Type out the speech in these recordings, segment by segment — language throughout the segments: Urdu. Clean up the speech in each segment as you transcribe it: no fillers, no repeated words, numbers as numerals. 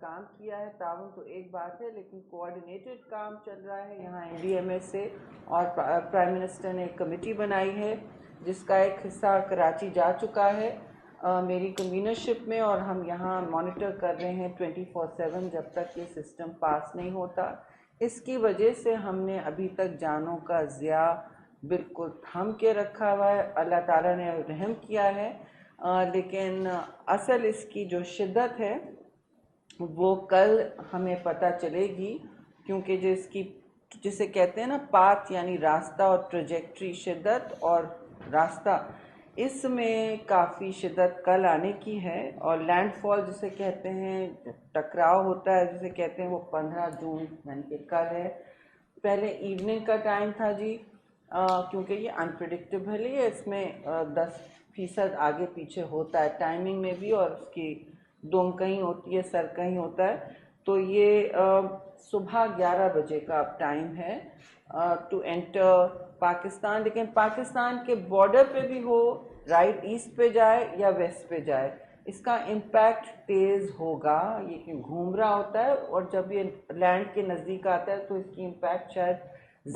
کام کیا ہے. تعاون تو ایک بات ہے لیکن کوآرڈینیٹڈ کام چل رہا ہے یہاں NDMA سے, اور پرائم منسٹر نے ایک کمیٹی بنائی ہے جس کا ایک حصہ کراچی جا چکا ہے میری کنوینرشپ میں, اور ہم یہاں مانیٹر کر رہے ہیں 24/7 جب تک یہ سسٹم پاس نہیں ہوتا. اس کی وجہ سے ہم نے ابھی تک جانوں کا ضیاع بالکل تھم کے رکھا ہوا ہے. اللہ تعالیٰ نے رحم کیا ہے, لیکن اصل اس کی جو شدت ہے وہ کل ہمیں پتہ چلے گی, کیونکہ جو اس کی جسے کہتے ہیں نا پاتھ یعنی راستہ اور ٹریجیکٹری, شدت اور راستہ, اس میں کافی شدت کل آنے کی ہے. اور لینڈ فال جسے کہتے ہیں, ٹکراؤ ہوتا ہے جسے کہتے ہیں, وہ 15 جون یعنی کہ کل ہے. پہلے ایوننگ کا ٹائم تھا جی, کیونکہ یہ انپریڈکٹیبل ہے, اس میں 10% آگے پیچھے ہوتا ہے ٹائمنگ میں بھی, اور اس کی دوم کہیں ہوتی ہے سر کہیں ہوتا ہے. تو یہ صبح 11 بجے کا اب ٹائم ہے ٹو انٹر پاکستان, لیکن پاکستان کے بارڈر پہ بھی ہو, رائٹ ایسٹ پہ جائے یا ویسٹ پہ جائے, اس کا امپیکٹ تیز ہوگا. یہ کہ گھوم رہا ہوتا ہے, اور جب یہ لینڈ کے نزدیک آتا ہے تو اس کی امپیکٹ شاید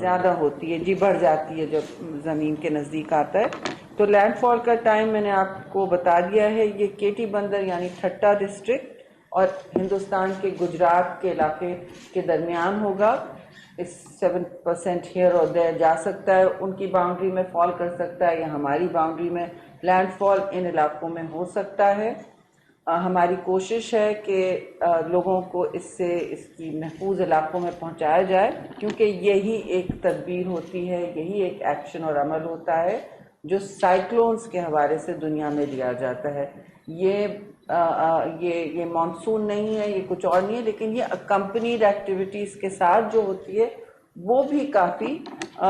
زیادہ ہوتی ہے, جی بڑھ جاتی ہے جب زمین کے نزدیک آتا ہے. تو لینڈ فال کا ٹائم میں نے آپ کو بتا دیا ہے. یہ کیٹی بندر یعنی ٹھٹا ڈسٹرکٹ اور ہندوستان کے گجرات کے علاقے کے درمیان ہوگا. اس 7% ہیئر اور دیر جا سکتا ہے, ان کی باؤنڈری میں فال کر سکتا ہے یا ہماری باؤنڈری میں. لینڈ فال ان علاقوں میں ہو سکتا ہے. ہماری کوشش ہے کہ لوگوں کو اس کی محفوظ علاقوں میں پہنچایا جائے, کیونکہ یہی ایک تدبیر ہوتی ہے, یہی ایک ایکشن اور عمل ہوتا ہے جو سائیکلونز کے حوالے سے دنیا میں لیا جاتا ہے. یہ مانسون نہیں ہے, یہ کچھ اور نہیں ہے, لیکن یہ اکمپنیڈ ایکٹیویٹیز کے ساتھ جو ہوتی ہے وہ بھی کافی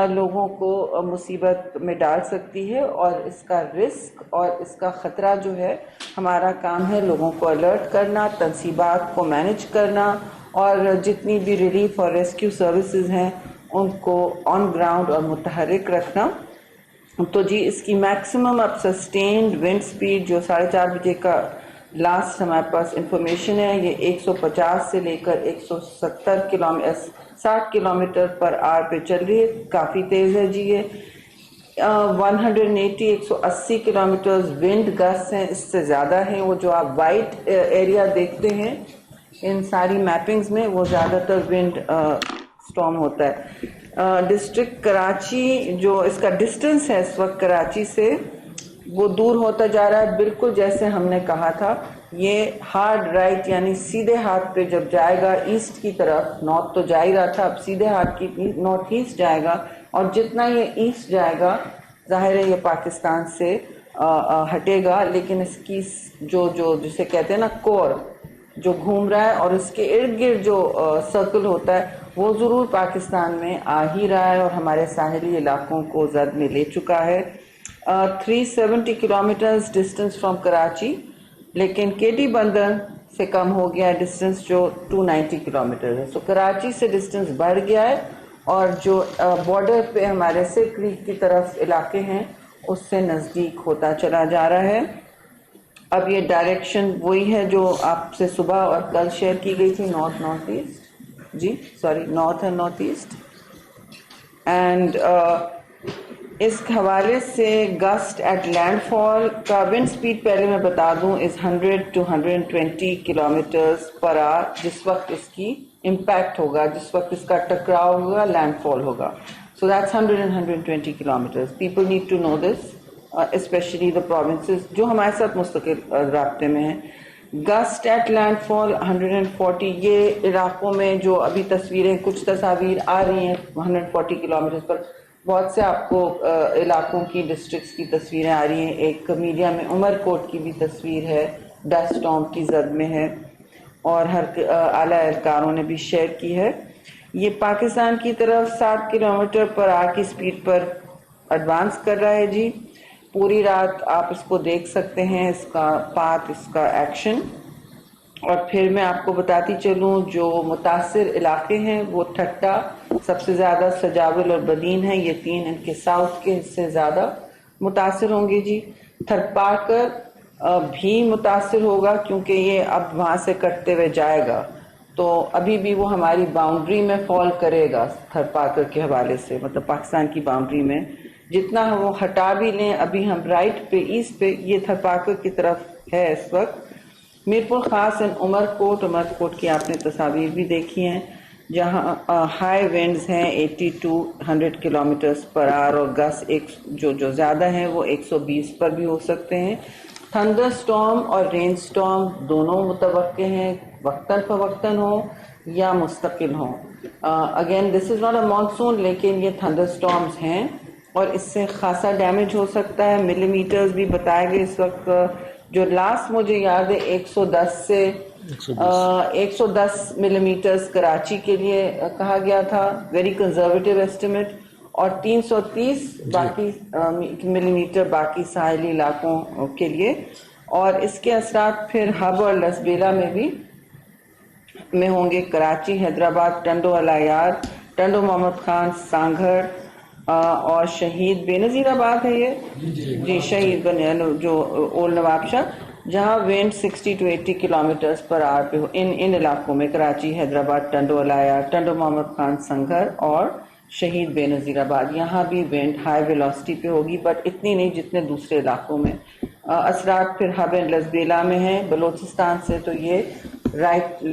لوگوں کو مصیبت میں ڈال سکتی ہے. اور اس کا رسک اور اس کا خطرہ جو ہے, ہمارا کام ہے لوگوں کو الرٹ کرنا, تنصیبات کو مینج کرنا, اور جتنی بھی ریلیف اور ریسکیو سروسز ہیں ان کو آن گراؤنڈ اور متحرک رکھنا. تو جی اس کی میکسیمم اب سسٹینڈ ونڈ سپیڈ جو 4:30 بجے کا لاسٹ ہمارے پاس انفارمیشن ہے, یہ 150 سے لے کر 60 کلومیٹر پر آور پہ چل رہی ہے. کافی تیز ہے جی. یہ 180 کلومیٹرز ونڈ گسٹ ہیں, اس سے زیادہ ہیں. وہ جو آپ وائٹ ایریا دیکھتے ہیں ان ساری میپنگز میں, وہ زیادہ تر ونڈ سٹارم ہوتا ہے. ڈسٹرکٹ کراچی جو اس کا ڈسٹنس ہے اس وقت کراچی سے, وہ دور ہوتا جا رہا ہے, بالکل جیسے ہم نے کہا تھا. یہ ہارڈ رائٹ یعنی سیدھے ہاتھ پہ جب جائے گا ایسٹ کی طرف, نارتھ تو جا ہی رہا تھا, اب سیدھے ہاتھ کی نارتھ ایسٹ جائے گا, اور جتنا یہ ایسٹ جائے گا ظاہر ہے یہ پاکستان سے ہٹے گا, لیکن اس کی جو جسے کہتے ہیں نا کور جو گھوم رہا ہے, اور اس کے ارد گرد جو سرکل ہوتا ہے وہ ضرور پاکستان میں آ ہی رہا ہے, اور ہمارے ساحلی علاقوں کو زد میں لے چکا ہے. 370 کلومیٹرز ڈسٹنس فرام کراچی, لیکن کیٹی بندر سے کم ہو گیا ہے ڈسٹنس جو 290 کلومیٹر ہے. سو کراچی سے ڈسٹنس بڑھ گیا ہے, اور جو بارڈر پہ ہمارے سے کریک کی طرف علاقے ہیں اس سے نزدیک ہوتا چلا جا رہا ہے. اب یہ ڈائریکشن وہی ہے جو آپ سے صبح اور کل شیئر کی گئی تھی, نارتھ ایسٹ, جی sorry north and north east. And اس حوالے سے گسٹ ایٹ لینڈ فال کا ونڈ سپیڈ پہلے میں بتا دوں از 100 to 120 کلومیٹرز پر آور جس وقت اس کی امپیکٹ ہوگا, جس وقت اس کا ٹکراؤ ہوگا, لینڈ فال ہوگا. So that's 100 and 120 kilometers. People need to know this, especially the provinces جو ہمارے ساتھ مستقل رابطے میں ہیں. گسٹ ایٹ لینڈ فال 140, یہ علاقوں میں جو ابھی تصویریں کچھ تصاویر آ رہی ہیں 140 کلومیٹر پر, بہت سے آپ کو علاقوں کی ڈسٹرکٹس کی تصویریں آ رہی ہیں. ایک میڈیا میں عمر کوٹ کی بھی تصویر ہے, ڈسٹ اسٹارم کی زد میں ہے, اور ہر اعلیٰ اہلکاروں نے بھی شیئر کی ہے. یہ پاکستان کی طرف 60 کلومیٹر پر آور کی سپیڈ پر ایڈوانس کر رہا ہے جی. پوری رات آپ اس کو دیکھ سکتے ہیں, اس کا پاتھ, اس کا ایکشن. اور پھر میں آپ کو بتاتی چلوں جو متاثر علاقے ہیں وہ ٹھٹا سب سے زیادہ, سجاول اور بدین ہیں, یہ تین, ان کے ساؤتھ کے حصے زیادہ متاثر ہوں گے جی. تھرپاکر بھی متاثر ہوگا کیونکہ یہ اب وہاں سے کٹتے ہوئے جائے گا، تو ابھی بھی وہ ہماری باؤنڈری میں فال کرے گا تھرپاکر کے حوالے سے، مطلب پاکستان کی باؤنڈری میں جتنا ہم وہ ہٹا بھی لیں ابھی ہم رائٹ پہ ایسٹ پہ یہ تھرپاکر کی طرف ہے اس وقت۔ میر پور خاص عمر کوٹ کی آپ نے تصاویر بھی دیکھی ہیں جہاں ہائی ونڈز ہیں 80 to 100 کلومیٹرز پر آور اور گس جو زیادہ ہیں وہ 120 پر بھی ہو سکتے ہیں۔ تھنڈر سٹارم اور رین سٹارم دونوں متوقع ہیں، وقتاً فوقتاً ہوں یا مستقل ہوں۔ Again this is not a monsoon, لیکن یہ تھنڈر سٹارمز ہیں اور اس سے خاصا ڈیمیج ہو سکتا ہے۔ ملی میٹرز بھی بتائے گئے اس وقت، جو لاسٹ مجھے یاد ہے 110 ملی میٹرز کراچی کے لیے کہا گیا تھا، ویری کنزرویٹیو ایسٹیمیٹ، اور 330 باقی ملی میٹر باقی ساحلی علاقوں کے لیے، اور اس کے اثرات پھر ہب اور لسبیلا میں ہوں گے، کراچی، حیدرآباد، ٹنڈو العیار، ٹنڈو محمد خان، سانگھڑ اور شہید بے نظیر آباد ہے یہ جی شہید جو اولڈ نواب شاہ، جہاں وینڈ 60 to 80 کلومیٹرز پر آور پہ ہو ان علاقوں میں، کراچی، حیدرآباد، ٹنڈو العیار، ٹنڈو محمد خان، سنگھر اور شہید بے نظیر آباد، یہاں بھی وینڈ ہائی ویلوسٹی پہ ہوگی بٹ اتنی نہیں جتنے دوسرے علاقوں میں۔ اثرات پھر ہب اینڈ لسبیلا میں ہیں، بلوچستان سے تو یہ رائٹ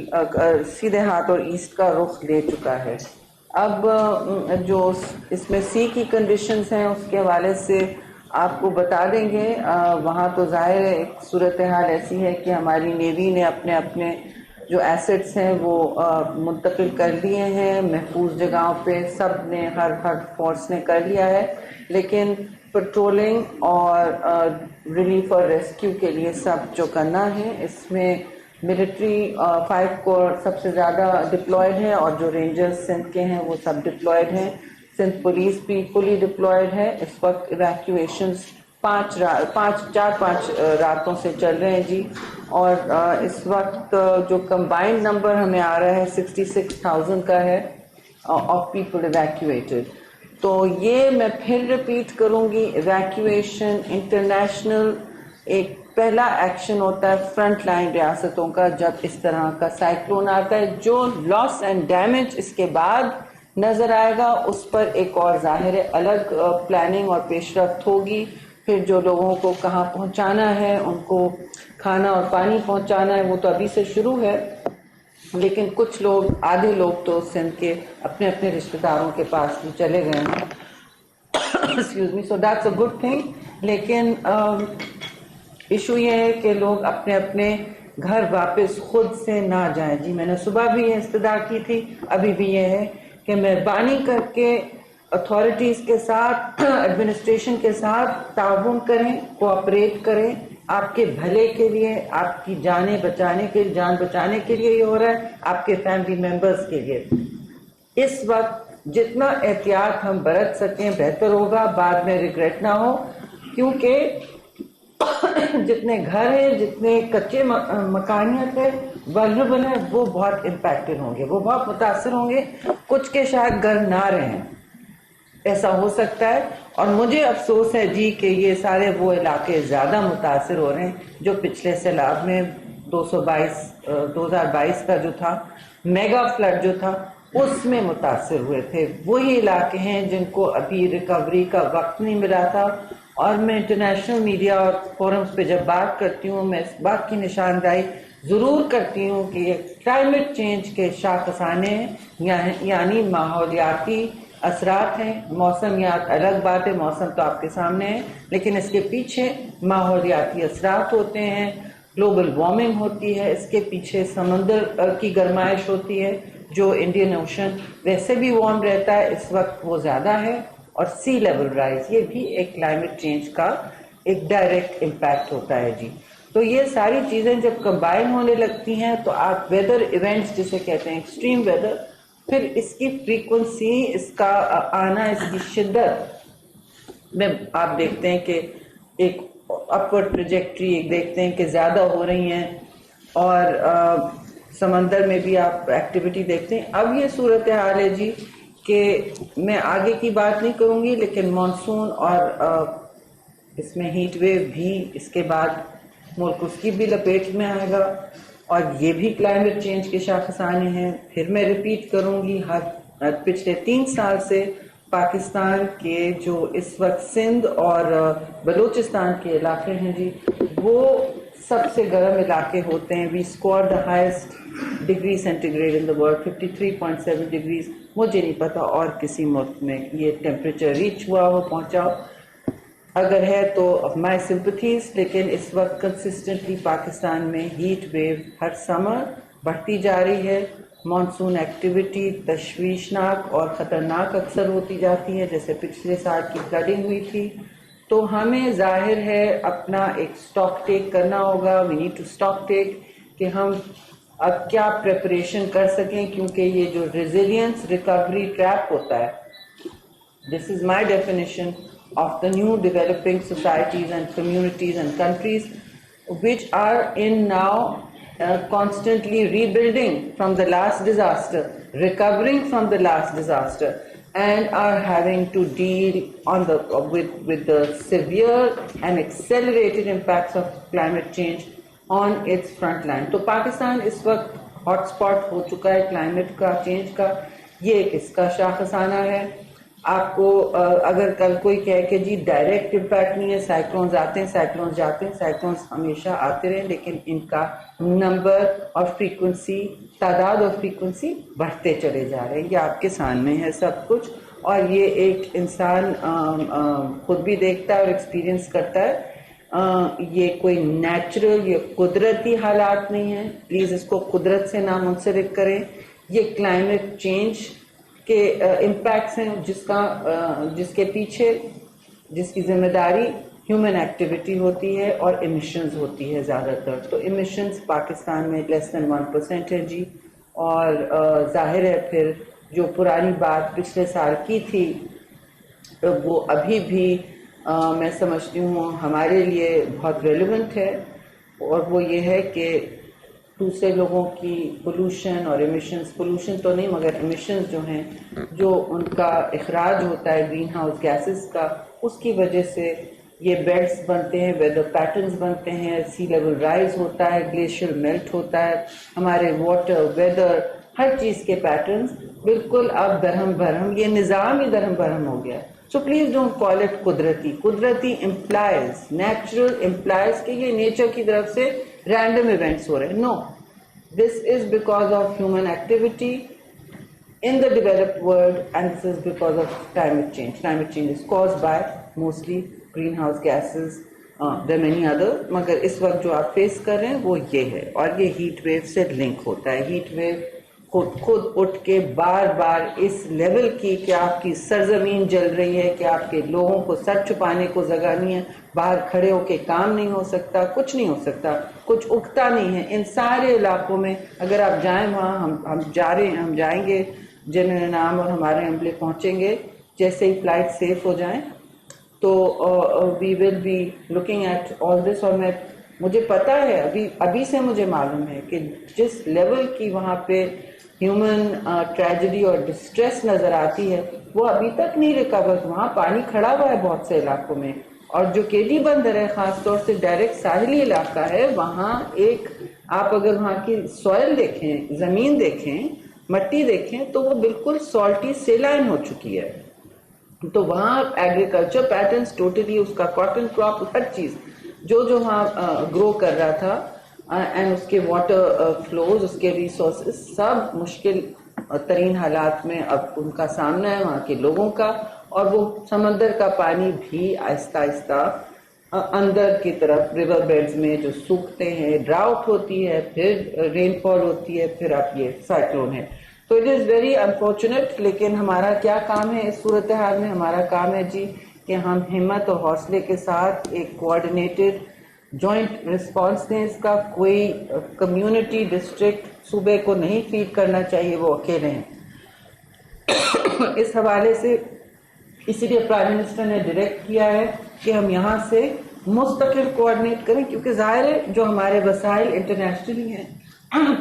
سیدھے ہاتھ اور ایسٹ کا رخ لے چکا ہے۔ اب جو اس میں سی کی کنڈیشنز ہیں اس کے حوالے سے آپ کو بتا دیں گے، وہاں تو ظاہر ہے ایک صورتحال ایسی ہے کہ ہماری نیوی نے اپنے جو ایسٹس ہیں وہ منتقل کر لیے ہیں محفوظ جگہوں پہ، سب نے ہر فورس نے کر لیا ہے، لیکن پٹرولنگ اور ریلیف اور ریسکیو کے لیے سب جو کرنا ہے، اس میں ملٹری 5 کور سب سے زیادہ ڈپلائڈ ہے، اور جو رینجرز سندھ کے ہیں وہ سب ڈپلائڈ ہیں، سندھ پولیس بھی فلی ڈپلائڈ ہے۔ اس وقت ایویکویشنز 4-5 راتوں سے چل رہے ہیں جی، اور اس وقت جو کمبائنڈ نمبر ہمیں آ رہا ہے 66,000 کا ہے آف پیپل ایویکویٹڈ۔ تو یہ میں پھر ریپیٹ کروں گی، ایویکویشن انٹرنیشنل ایک پہلا ایکشن ہوتا ہے فرنٹ لائن ریاستوں کا جب اس طرح کا سائیکلون آتا ہے۔ جو لاس اینڈ ڈیمیج اس کے بعد نظر آئے گا اس پر ایک اور ظاہر الگ پلاننگ اور پیش رفت ہوگی، پھر جو لوگوں کو کہاں پہنچانا ہے، ان کو کھانا اور پانی پہنچانا ہے، وہ تو ابھی سے شروع ہے، لیکن کچھ لوگ، آدھے لوگ تو سندھ کے اپنے اپنے رشتہ داروں کے پاس بھی چلے گئے ہیں، excuse me, so that's a good thing. لیکن ایشو یہ ہے کہ لوگ اپنے اپنے گھر واپس خود سے نہ جائیں جی۔ میں نے صبح بھی یہ استدعا کی تھی، ابھی بھی یہ ہے کہ مہربانی کر کے اتھارٹیز کے ساتھ، ایڈمنسٹریشن کے ساتھ تعاون کریں، کوآپریٹ کریں، آپ کے بھلے کے لیے، آپ کی جان بچانے کے لیے یہ ہو رہا ہے، آپ کے فیملی ممبرز کے لیے۔ اس وقت جتنا احتیاط ہم برت سکیں بہتر ہوگا، بعد میں ریگریٹ نہ ہو، کیونکہ جتنے گھر ہیں، جتنے کچے مکانیت ہے، ولنریبل ہیں، وہ بہت امپیکٹڈ ہوں گے، وہ بہت متاثر ہوں گے، کچھ کے شاید گھر نہ رہیں، ایسا ہو سکتا ہے۔ اور مجھے افسوس ہے جی کہ یہ سارے وہ علاقے زیادہ متاثر ہو رہے ہیں جو پچھلے سیلاب میں 2022 کا جو تھا میگا فلڈ جو تھا اس میں متاثر ہوئے تھے، وہی علاقے ہیں جن کو ابھی ریکوری کا وقت نہیں ملا تھا۔ اور میں انٹرنیشنل میڈیا اور فورمز پہ جب بات کرتی ہوں، میں اس بات کی نشاندہی ضرور کرتی ہوں کہ یہ کلائمیٹ چینج کے شاخسانے ہیں، یعنی ماحولیاتی اثرات ہیں۔ موسمیات الگ بات ہے، موسم تو آپ کے سامنے ہے، لیکن اس کے پیچھے ماحولیاتی اثرات ہوتے ہیں، گلوبل وارمنگ ہوتی ہے، اس کے پیچھے سمندر کی گرمائش ہوتی ہے، جو انڈین اوشن ویسے بھی وارم رہتا ہے، اس وقت وہ زیادہ ہے، اور سی لیول رائز یہ بھی ایک کلائمیٹ چینج کا ایک ڈائریکٹ امپیکٹ ہوتا ہے جی۔ تو یہ ساری چیزیں جب کمبائن ہونے لگتی ہیں تو آپ ویدر ایونٹس جسے کہتے ہیں ایکسٹریم ویدر، پھر اس کی فریکوینسی، اس کا آنا، اس کی شدت میں آپ دیکھتے ہیں کہ ایک اپورڈ ٹریجیکٹری ایک دیکھتے ہیں کہ زیادہ ہو رہی ہیں، اور سمندر میں بھی آپ ایکٹیویٹی دیکھتے ہیں۔ اب یہ صورتحال ہے جی کہ میں آگے کی بات نہیں کروں گی، لیکن مانسون اور اس میں ہیٹ ویو بھی اس کے بعد ملک اس کی بھی لپیٹ میں آئے گا، اور یہ بھی کلائمیٹ چینج کے شاخسانے ہیں. پھر میں ریپیٹ کروں گی، پچھلے 3 سال سے پاکستان کے جو اس وقت سندھ اور بلوچستان کے علاقے ہیں جی، وہ سب سے گرم علاقے ہوتے ہیں. We score the highest degree centigrade in the world, 53.7 degrees. مجھے نہیں پتا اور کسی ملک میں یہ ٹیمپریچر ریچ ہوا ہو، پہنچا ہو. اگر ہے تو مائی سمپتھیز. لیکن اس وقت کنسسٹنٹلی پاکستان میں ہیٹ ویو ہر سمر بڑھتی جا رہی ہے. مانسون ایکٹیویٹی تشویشناک اور خطرناک اکثر ہوتی جاتی ہے، جیسے پچھلے سال کی فلڈنگ ہوئی تھی. تو ہمیں ظاہر ہے اپنا ایک اسٹاک ٹیک کرنا ہوگا. وی نیڈ ٹو اسٹاک ٹیک کہ ہم اب کیا پریپریشن کر سکیں، کیونکہ یہ جو ریزیلینس ریکوری ٹریپ ہوتا ہے، this is my definition of the new developing societies and communities and countries which are in now constantly rebuilding from the last disaster, recovering from the last disaster, and are having to deal with the severe and accelerated impacts of climate change on its front line. تو پاکستان اس وقت ہاٹ اسپاٹ ہو چکا ہے کلائمیٹ کا چینج کا. یہ ایک اس کا شاخسانہ ہے. آپ کو اگر کل کوئی کہے کہ جی ڈائریکٹ امپیکٹ نہیں ہے، سائیکلونز آتے ہیں سائیکلونز جاتے ہیں، سائیکلونز ہمیشہ آتے رہے، لیکن ان کا نمبر اور فریکوینسی، تعداد اور فریکوینسی بڑھتے چلے جا رہے ہیں. یہ آپ کے سامنے ہے سب کچھ، اور یہ ایک انسان خود بھی دیکھتا ہے اور ایکسپیرئنس کرتا ہے. یہ کوئی نیچرل، یہ قدرتی حالات نہیں ہیں. پلیز اس کو قدرت سے نہ منسلک کریں. یہ کلائمیٹ چینج کے امپیکٹس ہیں جس کے پیچھے جس کی ذمہ داری ہیومن ایکٹیویٹی ہوتی ہے اور ایمیشنز ہوتی ہے زیادہ تر. تو ایمیشنز پاکستان میں لیس دین 1% ہے جی. اور ظاہر ہے پھر جو پرانی بات پچھلے سال کی تھی وہ ابھی بھی میں سمجھتی ہوں ہمارے لیے بہت ریلیونٹ ہے، اور وہ یہ ہے کہ دوسرے لوگوں کی پولوشن اور ایمیشنز، پولوشن تو نہیں مگر ایمیشنز جو ہیں، جو ان کا اخراج ہوتا ہے گرین ہاؤس گیسز کا، اس کی وجہ سے یہ بیلٹس بنتے ہیں، ویدر پیٹرنز بنتے ہیں، سی لیول رائز ہوتا ہے، گلیشیئر میلٹ ہوتا ہے، ہمارے واٹر، ویدر، ہر چیز کے پیٹرنز بالکل اب درہم برہم، یہ نظام ہی درہم برہم ہو گیا. So please don't call it قدرتی. قدرتی امپلائز، نیچرل امپلائز کہ یہ نیچر کی طرف سے رینڈم ایونٹس ہو رہے ہیں. نو، this is because of human activity in the developed world, and this is because of climate change. Climate change is caused by mostly greenhouse gases. There are many other, مگر اس وقت جو آپ فیس کر رہے ہیں وہ یہ ہے، اور یہ ہیٹ ویو سے لنک ہوتا ہے. ہیٹ ویو خود اٹھ کے بار بار اس لیول کی کہ آپ کی سرزمین جل رہی ہے، کہ آپ کے لوگوں کو سر چھپانے کو جگہ نہیں ہے، باہر کھڑے ہو کے کام نہیں ہو سکتا، کچھ نہیں ہو سکتا، کچھ اگتا نہیں ہے. ان سارے علاقوں میں اگر آپ جائیں، وہاں ہم جا رہے ہیں، ہم جائیں گے، جنرل نام اور ہمارے عملے پہنچیں گے جیسے ہی فلائٹ سیف ہو جائیں. تو we will be looking at all this. اور مجھے پتا ہے، ابھی سے مجھے معلوم ہے کہ جس لیول کی وہاں پہ ہیومن ٹریجڈی اور ڈسٹریس نظر آتی ہے وہ ابھی تک نہیں ریکور. وہاں پانی کھڑا ہوا ہے بہت سے علاقوں میں، اور جو کیلی بندر ہے خاص طور سے ڈائریکٹ ساحلی علاقہ ہے، وہاں ایک آپ اگر وہاں کی سوئل دیکھیں، زمین دیکھیں، مٹی دیکھیں، تو وہ بالکل سالٹی سیلائن ہو چکی ہے. تو وہاں ایگریکلچر پیٹرنز ٹوٹلی، اس کا کاٹن کراپ، ہر چیز جو وہاں گرو کر رہا تھا، اینڈ اس کے واٹر فلوز، اس کے ریسورسز سب مشکل ترین حالات میں اب ان کا سامنا ہے وہاں کے لوگوں کا. اور وہ سمندر کا پانی بھی آہستہ آہستہ اندر کی طرف ریور بیڈز میں جو سوکھتے ہیں، ڈراؤٹ ہوتی ہے، پھر رین فال ہوتی ہے، پھر اب یہ سائیکلون ہے. تو اٹ از ویری انفارچونیٹ. لیکن ہمارا کیا کام ہے اس صورتحال میں؟ ہمارا کام ہے جی کہ ہم ہمت اور حوصلے کے ساتھ ایک کوآرڈینیٹڈ جوائنٹ رسپانس دیں. اس کا کوئی کمیونٹی، ڈسٹرکٹ، صوبے کو نہیں فیل کرنا چاہیے وہ اکیلے ہیں. اس حوالے سے اسی لیے پرائم منسٹر نے ڈائریکٹ کیا ہے کہ ہم یہاں سے مستقل کوآرڈینیٹ کریں، کیونکہ ظاہر ہے جو ہمارے وسائل انٹرنیشنلی ہیں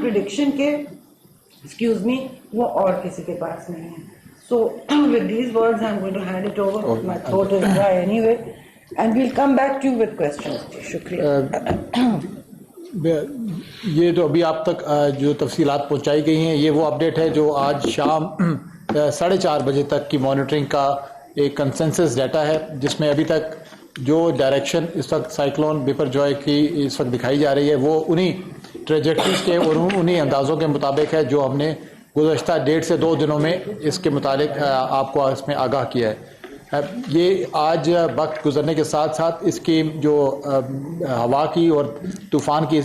پریڈکشن کے، ایکسکیوز می، وہ اور کسی کے پاس نہیں ہے. So with these words I'm going to hand it over. My throat is dry anyway. And we'll come back to you with questions. شکریہ. یہ جو ابھی آپ تک جو تفصیلات پہنچائی گئی ہیں یہ وہ اپڈیٹ ہے جو آج شام 4:30 بجے تک کی مانیٹرنگ کا ایک کنسنسس ڈیٹا ہے، جس میں ابھی تک جو ڈائریکشن اس وقت سائیکلون بپر جوائے کی اس وقت دکھائی جا رہی ہے وہ انہی ٹریجیکٹریز کے اور انہی اندازوں کے مطابق ہے جو ہم نے گزشتہ 1.5 سے 2 دنوں میں اس کے متعلق آپ کو اس میں آگاہ کیا ہے. یہ آج وقت گزرنے کے ساتھ ساتھ اس کی جو ہوا کی اور طوفان کی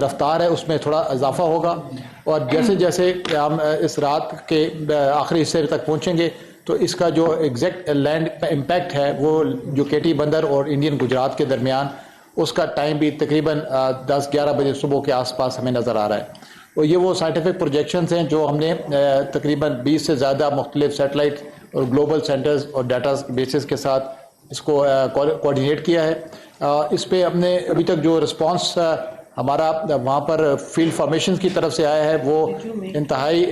رفتار ہے اس میں تھوڑا اضافہ ہوگا، اور جیسے جیسے ہم اس رات کے آخری حصے تک پہنچیں گے تو اس کا جو ایگزیکٹ لینڈ امپیکٹ ہے وہ جو کیٹی بندر اور انڈین گجرات کے درمیان اس کا ٹائم بھی تقریباً 10-11 بجے صبح کے آس پاس ہمیں نظر آ رہا ہے. اور یہ وہ سائنٹیفک پروجیکشنز ہیں جو ہم نے تقریباً 20 سے زیادہ مختلف سیٹلائٹ اور گلوبل سینٹرز اور ڈیٹا بیسز کے ساتھ اس کو کوآرڈینیٹ کیا ہے. اس پہ ہم نے ابھی تک جو رسپانس ہمارا وہاں پر فیلڈ فارمیشنز کی طرف سے آیا ہے وہ انتہائی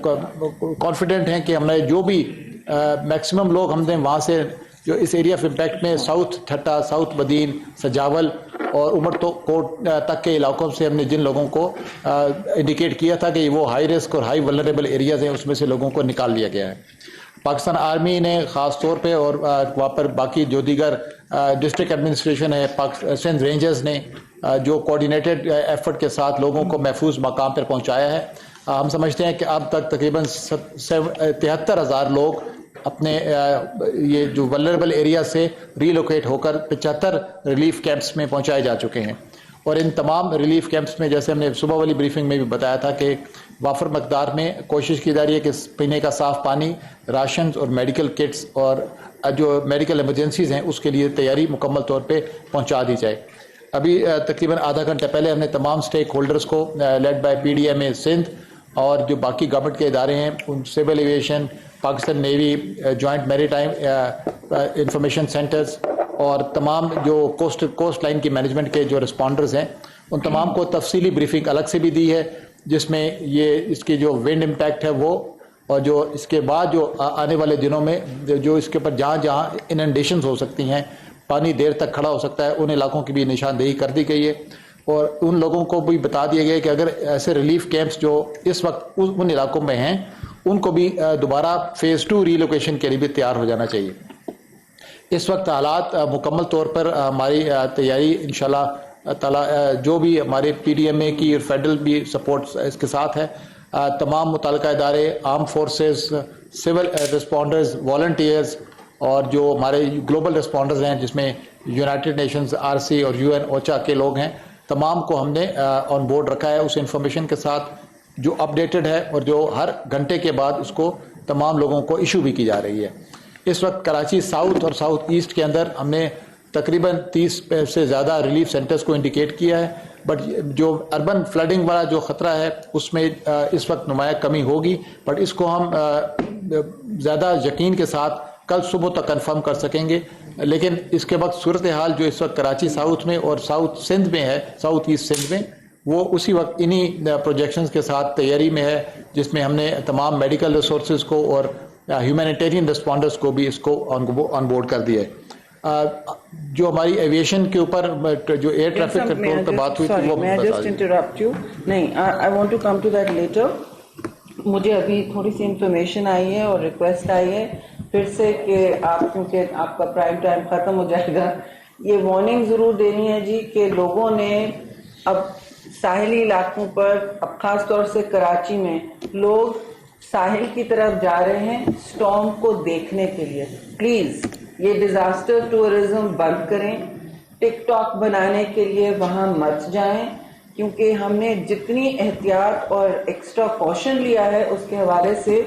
کانفیڈنٹ ہیں کہ ہم نے جو بھی میکسیمم لوگ ہم نے وہاں سے جو اس ایریا آف امپیکٹ میں ساؤتھ ٹھٹا، ساؤتھ بدین، سجاول اور عمر کوٹ تک کے علاقوں سے ہم نے جن لوگوں کو انڈیکیٹ کیا تھا کہ وہ ہائی رسک اور ہائی ولنریبل ایریاز ہیں اس میں سے لوگوں کو نکال لیا گیا ہے. پاکستان آرمی نے خاص طور پہ اور وہاں پر باقی جو دیگر ڈسٹرکٹ ایڈمنسٹریشن ہے، سندھ رینجرز نے جو کوآرڈینیٹڈ ایفرٹ کے ساتھ لوگوں کو محفوظ مقام پر پہنچایا ہے. ہم سمجھتے ہیں کہ اب تک تقریباً 73,000 لوگ اپنے یہ جو ولنریبل ایریا سے ریلوکیٹ ہو کر 75 ریلیف کیمپس میں پہنچائے جا چکے ہیں. اور ان تمام ریلیف کیمپس میں جیسے ہم نے صبح والی بریفنگ میں بھی بتایا تھا کہ وافر مقدار میں کوشش کی جا رہی ہے کہ پینے کا صاف پانی، راشنز اور میڈیکل کٹس اور جو میڈیکل ایمرجنسیز ہیں اس کے لیے تیاری مکمل طور پہ پہنچا دی جائے. ابھی تقریباً آدھا گھنٹہ پہلے ہم نے تمام سٹیک ہولڈرز کو لیڈ بائی PDMA سندھ اور جو باقی گورنمنٹ کے ادارے ہیں ان civil aviation, Pakistan navy, joint maritime information centres اور تمام جو کوسٹ لائن کی مینجمنٹ کے جو رسپونڈرز ہیں ان تمام کو تفصیلی بریفنگ الگ سے بھی دی ہے، جس میں یہ اس کی جو ونڈ امپیکٹ ہے وہ اور جو اس کے بعد جو آنے والے دنوں میں جو اس کے اوپر جہاں جہاں اننڈیشنز ہو سکتی ہیں، پانی دیر تک کھڑا ہو سکتا ہے، ان علاقوں کی بھی نشاندہی کر دی گئی ہے. اور ان لوگوں کو بھی بتا دیا گیا کہ اگر ایسے ریلیف کیمپس جو اس وقت ان علاقوں میں ہیں ان کو بھی دوبارہ فیز 2 ریلوکیشن کے لیے بھی تیار ہو جانا چاہیے. اس وقت حالات مکمل طور پر ہماری تیاری انشاءاللہ تعالی جو بھی ہمارے PDMA کی اور فیڈرل بھی سپورٹ اس کے ساتھ ہے، تمام متعلقہ ادارے، آرم فورسز، سول رسپونڈرز، والنٹیئرز اور جو ہمارے گلوبل رسپونڈرز ہیں جس میں یونائٹڈ نیشنز، RC اور UN اوچا کے لوگ ہیں، تمام کو ہم نے آن بورڈ رکھا ہے اس انفارمیشن کے ساتھ جو اپڈیٹڈ ہے اور جو ہر گھنٹے کے بعد اس کو تمام لوگوں کو ایشو بھی کی جا رہی ہے. اس وقت کراچی ساؤتھ اور ساؤتھ ایسٹ کے اندر ہم نے تقریباً 30 سے زیادہ ریلیف سینٹرز کو انڈیکیٹ کیا ہے، بٹ جو اربن فلڈنگ والا جو خطرہ ہے اس میں اس وقت نمایاں کمی ہوگی، بٹ اس کو ہم زیادہ یقین کے ساتھ کل صبح تک کنفرم کر سکیں گے. لیکن اس کے وقت صورتحال جو اس وقت کراچی ساؤتھ میں اور ساؤتھ سندھ میں ہے، ساؤتھ ایسٹ سندھ میں، وہ اسی وقت انہی پروجیکشنز کے ساتھ تیاری میں ہے، جس میں ہم نے تمام میڈیکل ریسورسز کو اور ہیومینیٹیرین رسپونڈرز کو بھی اس کو آن بورڈ کر دیا ہے. جو ہماری ایویشن کے اوپر جو ایئر ٹریفک کنٹرول پہ بات ہوئی تھی وہ میں جسٹ انٹرپٹ یو نہیں I want to come to that later. مجھے ابھی تھوڑی سی انفارمیشن آئی ہے اور ریکویسٹ آئی ہے پھر سے کہ آپ کیونکہ آپ کا پرائم ٹائم ختم ہو جائے گا، یہ وارننگ ضرور دینی ہے جی کہ لوگوں نے اب ساحلی علاقوں پر، اب خاص طور سے کراچی میں لوگ ساحل کی طرف جا رہے ہیں اسٹارم کو دیکھنے کے لیے. پلیز یہ ڈیزاسٹر ٹورزم بند کریں، ٹک ٹاک بنانے کے لیے وہاں مت جائیں، کیونکہ ہم نے جتنی احتیاط اور ایکسٹرا کوشن لیا ہے اس کے حوالے سے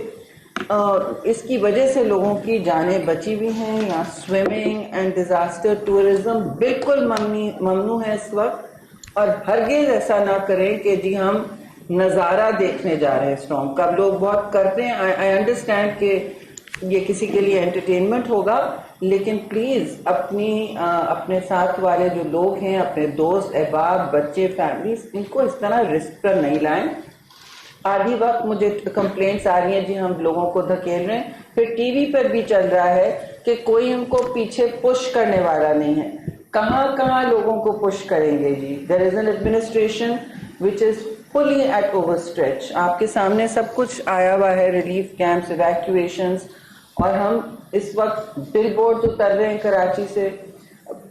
اس کی وجہ سے لوگوں کی جانیں بچی ہوئی ہیں. یا سوئمنگ اینڈ ڈیزاسٹر ٹورزم بالکل ممنوع ہے اس وقت، اور ہرگز ایسا نہ کریں کہ جی ہم نظارہ دیکھنے جا رہے ہیں اسٹارم کا. لوگ بہت کرتے ہیں، آئی انڈرسٹینڈ کہ یہ کسی کے لیے انٹرٹینمنٹ ہوگا، لیکن پلیز اپنے ساتھ والے جو لوگ ہیں، اپنے دوست احباب، بچے، فیملیز، ان کو اس طرح رسک پر نہیں لائیں. آدھی وقت مجھے کمپلینٹس آ رہی ہیں جی ہم لوگوں کو دھکیل رہے ہیں، پھر ٹی وی پر بھی چل رہا ہے کہ کہ کوئی ان کو پیچھے پش کرنے والا نہیں ہے. کہاں کہاں لوگوں کو پش کریں گے جی؟ There is an administration which is fully at over stretch. آپ کے سامنے سب کچھ آیا ہوا ہے، ریلیف کیمپس، ایویکویشنز، اور ہم اس وقت بل بورڈ جو کر رہے ہیں کراچی سے.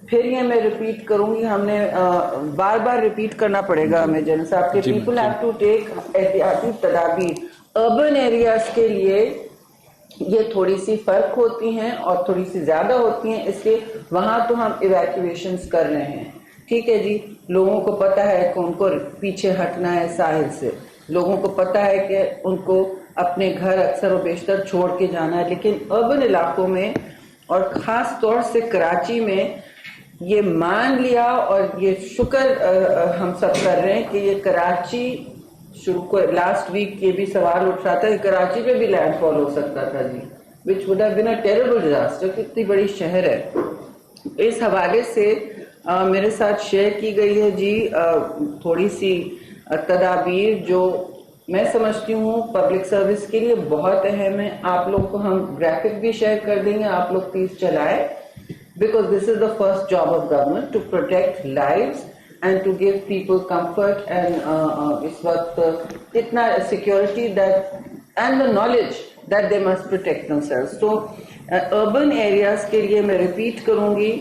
پھر یہ میں ریپیٹ کروں گی، ہم نے بار بار ریپیٹ کرنا پڑے گا ہمیں جن صاحب کے پیپل ہیو ٹو ٹیک احتیاطی تدابیر. اربن ایریاز کے لیے یہ تھوڑی سی فرق ہوتی ہیں اور تھوڑی سی زیادہ ہوتی ہیں، اس لیے وہاں تو ہم ایویکویشنز کر رہے ہیں. ٹھیک ہے جی، لوگوں کو پتہ ہے کہ ان کو پیچھے ہٹنا ہے ساحل سے، لوگوں کو پتہ ہے کہ ان کو اپنے گھر اکثر و بیشتر چھوڑ کے جانا ہے. لیکن اربن علاقوں میں اور خاص طور سے کراچی میں یہ مان لیا، اور یہ شکر ہم سب کر رہے ہیں کہ یہ کراچی لاسٹ ویک یہ بھی سوال اٹھ رہا تھا کہ کراچی پہ بھی لینڈ فال ہو سکتا تھا جی، which would have been a terrible disaster. کتنی بڑی شہر ہے. اس حوالے سے میرے ساتھ شیئر کی گئی ہے جی تھوڑی سی تدابیر جو میں سمجھتی ہوں پبلک سروس کے لیے بہت اہم ہے. آپ لوگ کو ہم گرافک بھی شیئر کر دیں گے، آپ لوگ پلیز چلائیں. Because this is the first job of government, to protect lives and to give people comfort and اس وقت اتنا security that and the knowledge that they must protect themselves. So urban areas کے لیے میں repeat کروں گی،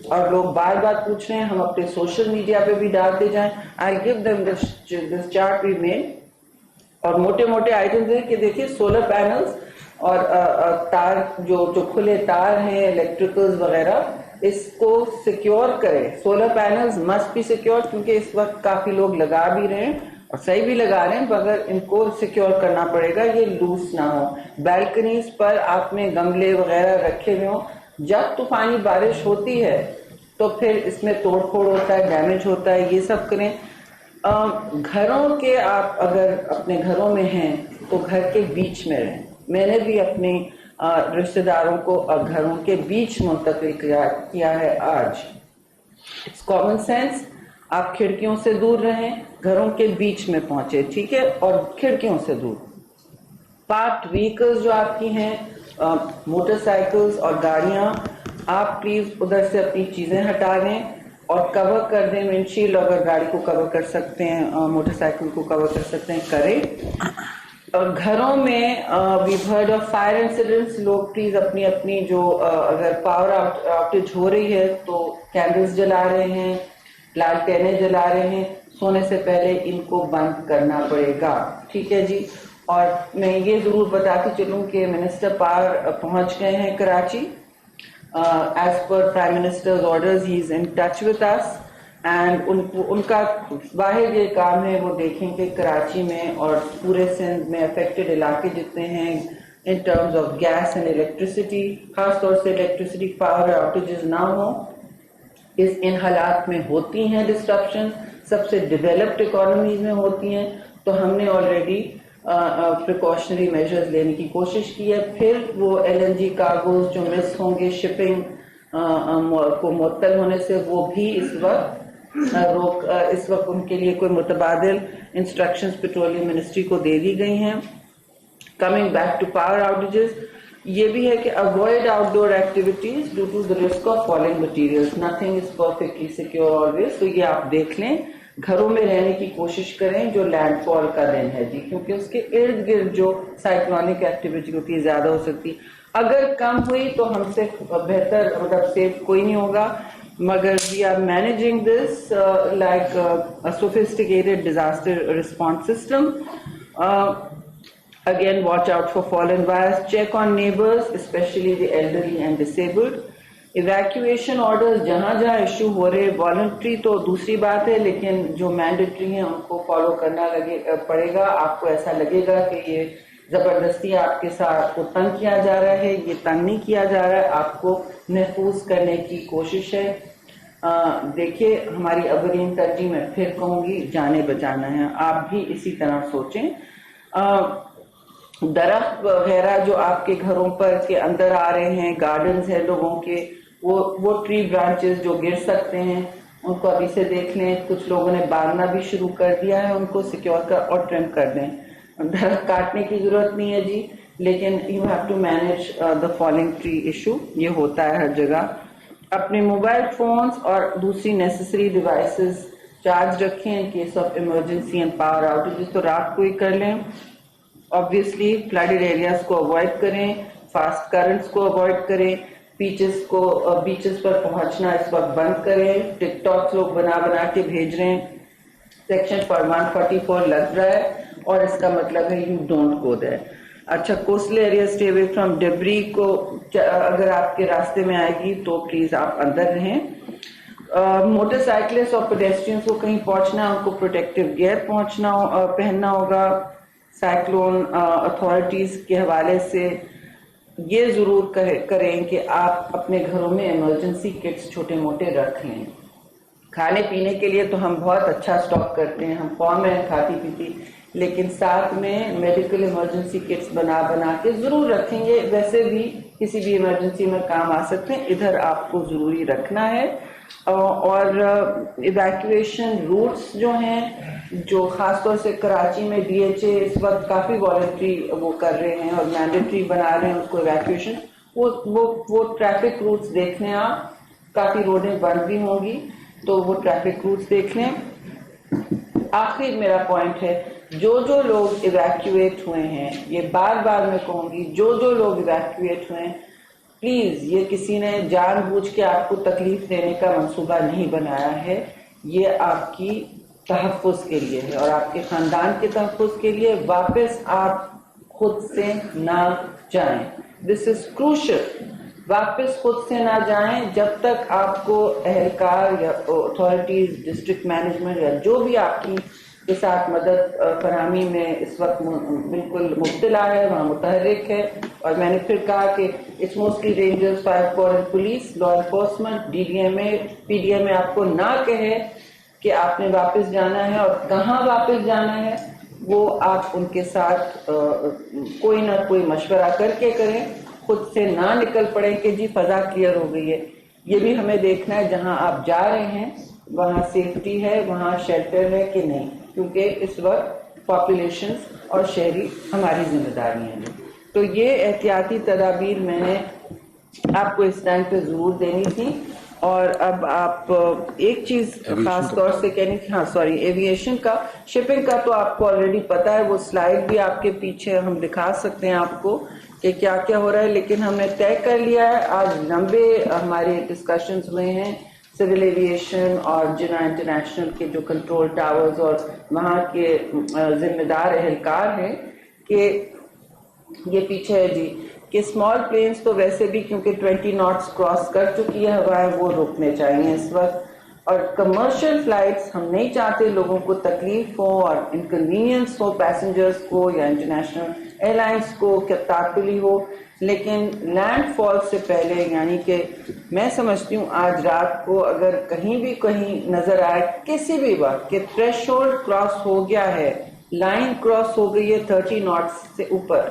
اور لوگ بار بار پوچھ رہے ہیں، ہم اپنے سوشل میڈیا پہ بھی ڈالتے جائیں. I'll give them this chart we made. اور موٹے موٹے آئٹمز ہیں کہ دیکھیے سولر پینلز اور تار جو کھلے تار ہیں الیکٹریکلز وغیرہ، اس کو سیکیور کریں. Solar panels must be secure, کیونکہ اس وقت کافی لوگ لگا بھی رہے ہیں اور صحیح بھی لگا رہے ہیں، مگر ان کو سیکیور کرنا پڑے گا، یہ لوس نہ ہو. بیلکنیز پر آپ نے گملے وغیرہ رکھے ہوئے ہوں. جب طوفانی بارش ہوتی ہے تو پھر اس میں توڑ پھوڑ ہوتا ہے، ڈیمیج ہوتا ہے، یہ سب کریں. گھروں کے آپ اگر اپنے گھروں میں ہیں تو گھر کے بیچ میں رہیں. میں نے بھی اپنے رشتہ داروں کو گھروں کے بیچ منتقل کیا ہے آج. It's common sense. آپ کھڑکیوں سے دور رہیں، گھروں کے بیچ میں پہنچے، ٹھیک ہے، اور کھڑکیوں سے دور. پارکڈ وہیکلز جو آپ کی ہیں، موٹر سائیکلز اور گاڑیاں، آپ پلیز ادھر سے اپنی چیزیں ہٹا لیں اور کور کر دیں. ونڈشیلڈ اگر گاڑی کو کور کر سکتے ہیں، موٹر سائیکل کو کور کر سکتے ہیں، کریں. گھروں میں we've heard of fire incidents. لوگ پلیز اپنی اپنی جو اگر پاور آؤٹیج ہو رہی ہے تو کینڈلز جلا رہے ہیں، لالٹینیں جلا رہے ہیں، سونے سے پہلے ان کو بند کرنا پڑے گا. ٹھیک ہے جی. اور میں یہ ضرور بتاتی چلوں کہ منسٹر پاور پہنچ گئے ہیں Karachi. As per Prime Minister's orders, he is in touch with us. And ان کا واحد یہ کام ہے وہ دیکھیں کہ کراچی میں اور پورے سندھ میں افیکٹڈ علاقے جتنے ہیں in terms of gas and electricity, خاص طور سے الیکٹریسٹی پاور آؤٹیجز نہ ہوں. ان حالات میں ہوتی ہیں ڈسٹرپشن، سب سے ڈیولپڈ اکانومیز میں ہوتی ہیں. تو ہم نے آلریڈی پریکاشنری میجرز لینے کی کوشش کی ہے. پھر وہ LNG کارگوز جو مس ہوں گے شپنگ کو معطل ہونے سے، وہ بھی اس وقت ان کے لیے کوئی متبادل انسٹرکشنز پیٹرولیم منسٹری کو دے دی گئی ہیں. Coming back to power outages, یہ بھی ہے کہ avoid outdoor activities due to the risk of falling materials. Nothing is perfectly secure always. تو یہ آپ دیکھ لیں، گھروں میں رہنے کی کوشش کریں جو لینڈ فال کا دن ہے جی، کیونکہ اس کے ارد گرد جو سائیکلونک ایکٹیویٹی ہوتی ہے زیادہ ہو سکتی. اگر کم ہوئی تو ہم سے بہتر سیف کوئی نہیں ہوگا، مگر we are managing this like sophisticated disaster response system. Again, watch out for fallen wires. Check on neighbors, especially the elderly and disabled. Evacuation orders جہاں جہاں ایشو ہو رہے والنٹری تو دوسری بات ہے، لیکن جو مینڈیٹری ہیں ان کو فالو کرنا پڑے گا. آپ کو ایسا لگے گا کہ یہ زبردستی آپ کے ساتھ کو تنگ کیا جا رہا ہے، یہ تنگ نہیں کیا جا رہا ہے، آپ کو محفوظ کرنے کی کوشش ہے. دیکھیے ہماری اولین ترجیح میں پھر کہوں گی جانے بچانا ہے. آپ بھی اسی طرح سوچیں. درخت وغیرہ جو آپ کے گھروں پر کے اندر آ رہے ہیں، گارڈنز ہیں لوگوں کے، وہ ٹری برانچز جو گر سکتے ہیں ان کو ابھی سے دیکھ لیں. کچھ لوگوں نے باندھنا بھی شروع کر دیا ہے، ان کو سیکیور کر اور ٹرم کر دیں. درخت کاٹنے کی ضرورت نہیں ہے جی. لیکن you have to manage the falling tree issue. یہ ہوتا ہے ہر جگہ. اپنے موبائل فونس اور دوسری نیسسری ڈیوائسز چارج رکھیں in case of emergency and power outages. تو رات کو ہی کر لیں. آبویسلی فلڈڈ ایریاز کو اوائڈ کریں, فاسٹ کرنٹس کو اوائڈ کریں, بیچز پر پہنچنا اس وقت بند کریں. ٹک ٹاکس لوگ بنا کے بھیج رہے ہیں, سیکشن 144 لگ رہا ہے اور اس کا مطلب ہے یو ڈونٹ گو دیر. اچھا, coastal area stay away from debris کو اگر آپ کے راستے میں آئے گی تو پلیز آپ اندر رہیں. موٹر سائیکلسٹ اور پیڈیسٹرینس کو کہیں پہنچنا ہے ان کو پروٹیکٹیو گیئر پہننا ہوگا. سائیکلون اتھارٹیز کے حوالے سے یہ ضرور کریں کہ آپ اپنے گھروں میں ایمرجنسی کٹس چھوٹے موٹے رکھ لیں. کھانے پینے کے لیے تو ہم بہت اچھا اسٹاک کرتے ہیں, ہم قوم ہیں کھاتی پیتی, لیکن ساتھ میں میڈیکل ایمرجنسی کٹس بنا کے ضرور رکھیں گے. ویسے بھی کسی بھی ایمرجنسی میں کام آ سکتے ہیں, ادھر آپ کو ضروری رکھنا ہے. اور ایویکویشن روٹس جو ہیں, جو خاص طور سے کراچی میں ڈی ایچ اے اس وقت کافی والنٹری وہ کر رہے ہیں اور مینڈیٹری بنا رہے ہیں اس کو ایویکویشن, وہ ٹریفک روٹس دیکھنے. آپ کافی روڈیں بند بھی ہوں گی تو وہ ٹریفک روٹس دیکھ لیں. آخر میرا پوائنٹ ہے, جو لوگ ایویکویٹ ہوئے ہیں, یہ بار بار میں کہوں گی, جو لوگ ایویکویٹ ہوئے ہیں, پلیز یہ کسی نے جان بوجھ کے آپ کو تکلیف دینے کا منصوبہ نہیں بنایا ہے. یہ آپ کی تحفظ کے لیے ہے اور آپ کے خاندان کے تحفظ کے لیے. واپس آپ خود سے نہ جائیں. دس از کروشل. واپس خود سے نہ جائیں جب تک آپ کو اہلکار یا اتھارٹیز, ڈسٹرکٹ مینجمنٹ یا جو بھی آپ کی کے ساتھ مدد فراہمی میں اس وقت بالکل مبتلا ہے, وہاں متحرک ہے. اور میں نے پھر کہا کہ it's mostly rangers, fire corps and police, law enforcement, D D M A, P D M A آپ کو نہ کہے کہ آپ نے واپس جانا ہے اور کہاں واپس جانا ہے, وہ آپ ان کے ساتھ کوئی نہ کوئی مشورہ کر کے کریں. خود سے نہ نکل پڑے کہ جی فضا کلیئر ہو گئی ہے. یہ بھی ہمیں دیکھنا ہے جہاں آپ جا رہے ہیں وہاں سیفٹی ہے, وہاں شیلٹر ہے کہ نہیں, کیونکہ اس وقت پاپولیشن اور شہری ہماری ذمہ داری ہیں. تو یہ احتیاطی تدابیر میں نے آپ کو اس ٹائم پہ ضرور دینی تھی. اور اب آپ ایک چیز خاص طور سے کہنی تھی, ہاں سوری, ایویشن کا, شپنگ کا تو آپ کو آلریڈی پتا ہے, وہ سلائیڈ بھی آپ کے پیچھے ہم دکھا سکتے ہیں آپ کو کہ کیا کیا ہو رہا ہے. لیکن ہم نے طے کر لیا ہے, آج لمبے ہمارے ڈسکشنز ہوئے ہیں سول ایویشن اور جناح انٹرنیشنل کے جو کنٹرول ٹاورز اور وہاں کے ذمہ دار اہلکار ہیں, کہ یہ پیچھے ہے جی کہ اسمال پلینز تو ویسے بھی کیونکہ 20 ناٹس کراس کر چکی ہے ہوائیں, وہ رکنے چاہیے اس وقت. اور کمرشل فلائٹس ہم نہیں چاہتے لوگوں کو تکلیف ہو اور انکنوینئنس ہو, پیسنجرز کو یا انٹرنیشنل ایئر لائنس کو تعطلی ہو. لیکن لینڈ فال سے پہلے, یعنی کہ میں سمجھتی ہوں آج رات کو اگر کہیں نظر آئے کسی بھی وقت کہ تھریش ہولڈ کراس ہو گیا ہے, لائن کراس ہو گئی ہے 30 ناٹس سے اوپر,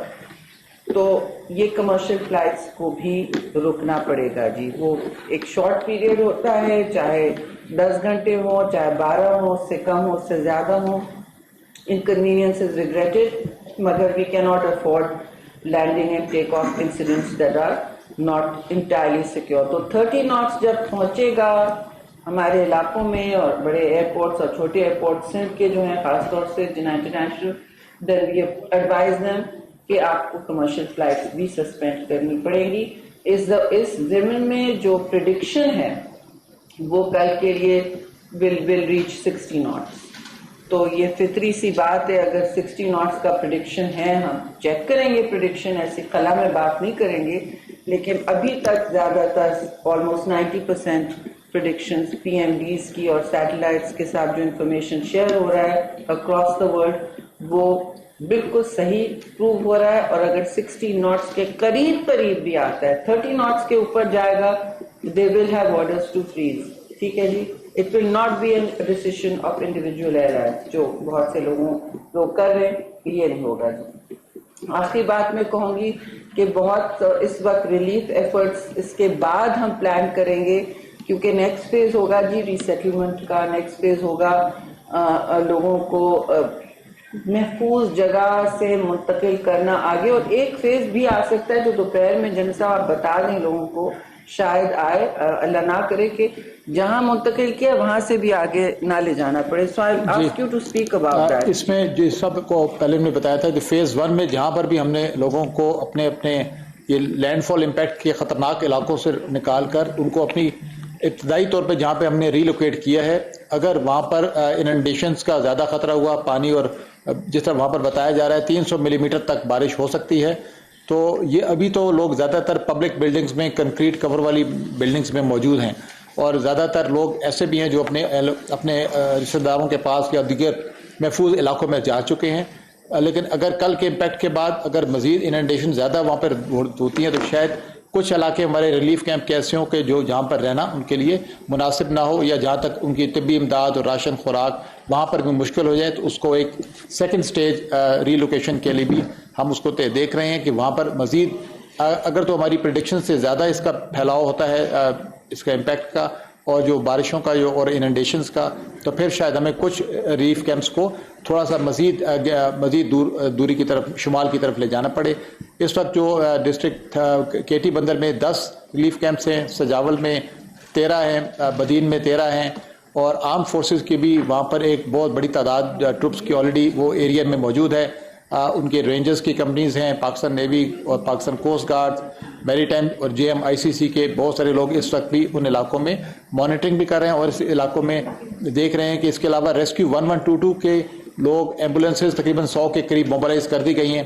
تو یہ کمرشل فلائٹس کو بھی رکنا پڑے گا جی. وہ ایک شارٹ پیریڈ ہوتا ہے, چاہے 10 گھنٹے ہوں, چاہے 12 ہوں, اس سے کم ہو, اس سے زیادہ ہوں. Inconvenience is regretted, مگر we cannot afford landing and take off incidents that are not entirely secure. تو 30 knots جب پہنچے گا ہمارے علاقوں میں, اور بڑے ایئرپورٹس اور چھوٹے ایئرپورٹس کے جو ہیں خاص طور سے جناح international, then we advise them کہ آپ کو کمرشل فلائٹس بھی سسپینڈ کرنی پڑے گی. اس ضمن میں جو پریڈکشن ہے وہ کل کے لیے will reach 60 knots. تو یہ فطری سی بات ہے, اگر 60 ناٹس کا پریڈکشن ہے, ہم چیک کریں گے پریڈکشن, ایسی خلا میں بات نہیں کریں گے, لیکن ابھی تک زیادہ تر almost 90% predictions P M Ds کی اور سیٹلائٹس کے ساتھ جو انفارمیشن شیئر ہو رہا ہے اکراس دا ورلڈ, وہ بالکل صحیح پروو ہو رہا ہے. اور اگر 60 ناٹس کے قریب بھی آتا ہے, 30 ناٹس کے اوپر جائے گا, they will have orders to freeze. ٹھیک ہے جی, it will not be a decision of individual airlines, جو بہت سے لوگ کر رہے ہیں, یہ نہیں ہوگا جی. آخری بات میں کہوں گی کہ بہت اس وقت ریلیف ایفرٹس اس کے بعد ہم پلان کریں گے, کیونکہ نیکسٹ فیز ہوگا جی ری سیٹلمنٹ کا, نیکسٹ فیز ہوگا لوگوں کو محفوظ جگہ سے منتقل کرنا آگے. اور ایک فیز بھی آ سکتا ہے جو دوپہر میں جن صاحب آپ بتا دیں لوگوں کو, شاید آئے, اللہ نہ کرے کہ جہاں منتقل کیا وہاں سے بھی آگے نہ لے جانا پڑے. So I'll ask you to speak about that. اس میں جو سب کو پہلے میں بتایا تھا کہ فیز 1 میں جہاں پر بھی ہم نے لوگوں کو اپنے یہ لینڈ فال امپیکٹ کے خطرناک علاقوں سے نکال کر ان کو اپنی ابتدائی طور پہ جہاں پہ ہم نے ری لوکیٹ کیا ہے, اگر وہاں پر اننڈیشنز کا زیادہ خطرہ ہوا, پانی اور جس طرح وہاں پر بتایا جا رہا ہے 300 ملی میٹر تک بارش ہو سکتی ہے, تو یہ ابھی تو لوگ زیادہ تر پبلک بلڈنگز میں, کنکریٹ کور والی بلڈنگز میں موجود ہیں, اور زیادہ تر لوگ ایسے بھی ہیں جو اپنے رشتہ داروں کے پاس یا دیگر محفوظ علاقوں میں جا چکے ہیں. لیکن اگر کل کے امپیکٹ کے بعد اگر مزید اننڈیشن زیادہ وہاں پر ہوتی ہیں تو شاید کچھ علاقے ہمارے ریلیف کیمپ کے ایسے ہوں کہ جو جہاں پر رہنا ان کے لیے مناسب نہ ہو, یا جہاں تک ان کی طبی امداد اور راشن خوراک وہاں پر بھی مشکل ہو جائے, تو اس کو ایک سیکنڈ سٹیج ری لوکیشن کے لیے بھی ہم اس کو دیکھ رہے ہیں کہ وہاں پر مزید اگر تو ہماری پریڈکشن سے زیادہ اس کا پھیلاؤ ہوتا ہے اس کا امپیکٹ کا اور جو بارشوں کا جو اور اننڈیشنز کا, تو پھر شاید ہمیں کچھ ریلیف کیمپس کو تھوڑا سا مزید دوری کی طرف, شمال کی طرف لے جانا پڑے. اس وقت جو ڈسٹرکٹ کیٹی بندر میں 10 ریلیف کیمپس ہیں, سجاول میں 13 ہیں, بدین میں 13 ہیں, اور آرم فورسز کی بھی وہاں پر ایک بہت بڑی تعداد ٹروپس کی آلریڈی وہ ایریا میں موجود ہے. ان کے رینجرز کی کمپنیز ہیں, پاکستان نیوی اور پاکستان کوسٹ گارڈ, میری ٹائم اور JMICC کے بہت سارے لوگ اس وقت بھی ان علاقوں میں مانیٹرنگ بھی کر رہے ہیں, اور اس علاقوں میں دیکھ رہے ہیں کہ اس کے علاوہ ریسکیو 1122 کے لوگ, ایمبولینسز تقریباً 100 کے قریب موبلائز کر دی گئی ہیں.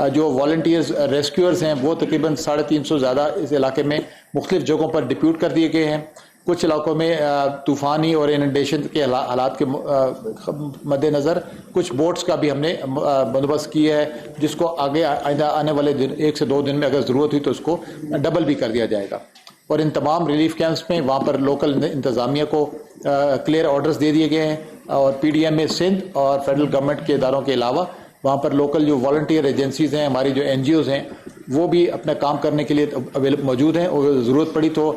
جو والنٹیئرز ریسکیورز ہیں وہ تقریباً 350 زیادہ اس علاقے میں مختلف جگہوں پر ڈپیوٹ کر دیے گئے ہیں. کچھ علاقوں میں طوفانی اور اننڈیشن کے حالات کے مد نظر کچھ بوٹس کا بھی ہم نے بندوبست کیا ہے, جس کو آگے آنے والے 1 سے 2 دن میں اگر ضرورت ہوئی تو اس کو ڈبل بھی کر دیا جائے گا. اور ان تمام ریلیف کیمپس میں وہاں پر لوکل انتظامیہ کو کلیئر آرڈرز دے دیے گئے ہیں, اور PDMA سندھ اور فیڈرل گورنمنٹ کے اداروں کے علاوہ وہاں پر لوکل جو والنٹیئر ایجنسیز ہیں, ہماری جو NGOs ہیں, وہ بھی اپنا کام کرنے کے لیے موجود ہیں, اور ضرورت پڑی تو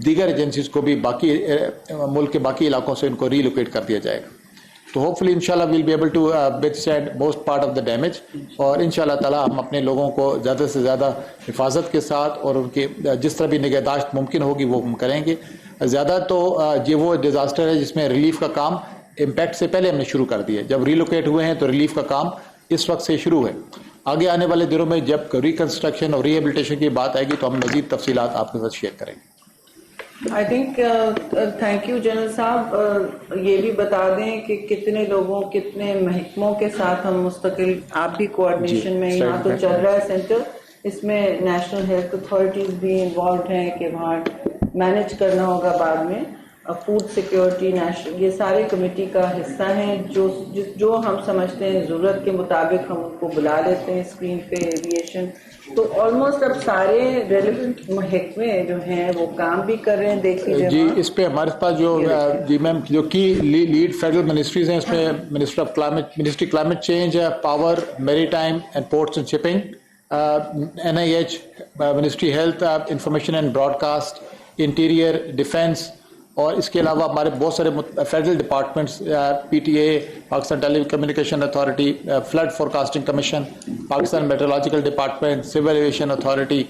دیگر ایجنسیز کو بھی باقی ملک کے باقی علاقوں سے ان کو ری لوکیٹ کر دیا جائے گا. تو ہوپ فلی انشاءاللہ we'll be able to withstand most part of the damage, اور انشاءاللہ تعالی ہم اپنے لوگوں کو زیادہ سے زیادہ حفاظت کے ساتھ اور ان کے جس طرح بھی نگہداشت ممکن ہوگی وہ ہم کریں گے. زیادہ تو یہ وہ ڈیزاسٹر ہے جس میں ریلیف کا کام امپیکٹ سے پہلے ہم نے شروع کر دیا. جب ری لوکیٹ ہوئے ہیں تو ریلیف کا کام اس وقت سے شروع ہے. آگے آنے والے دنوں میں جب ریکنسٹرکشن اور ریہیبلیٹیشن کی بات آئے گی تو ہم مزید تفصیلات آپ کے ساتھ شیئر کریں گے. I think thank you general صاحب. یہ بھی بتا دیں کہ کتنے لوگوں, کتنے محکموں کے ساتھ ہم مستقل, آپ بھی کوآرڈینیشن میں یہاں تو چل رہا ہے سینٹر, اس میں نیشنل ہیلتھ اتھارٹیز بھی انوالوڈ ہیں کہ وہاں مینیج کرنا ہوگا بعد میں, فوڈ سیکیورٹی, نیشنل, یہ سارے کمیٹی کا حصہ ہیں. جو ہم سمجھتے ہیں ضرورت کے مطابق ہم ان کو بلا لیتے ہیں اسکرین پہ. ایویشن تو آلموسٹ اب سارے ریلیونٹ محکمے جو ہیں وہ کام بھی کر رہے ہیں. دیکھ لیجیے جی, اس پہ ہمارے پاس جو جی میم جو کی لیڈ فیڈرل منسٹریز ہیں, اس میں ministry climate change, power, maritime and ports and shipping, NIH, ministry health, information and broadcast, interior, defence, اور اس کے علاوہ ہمارے بہت سارے federal departments, PTA, Pakistan telecommunication authority, flood forecasting commission, Pakistan meteorological department, civil aviation authority,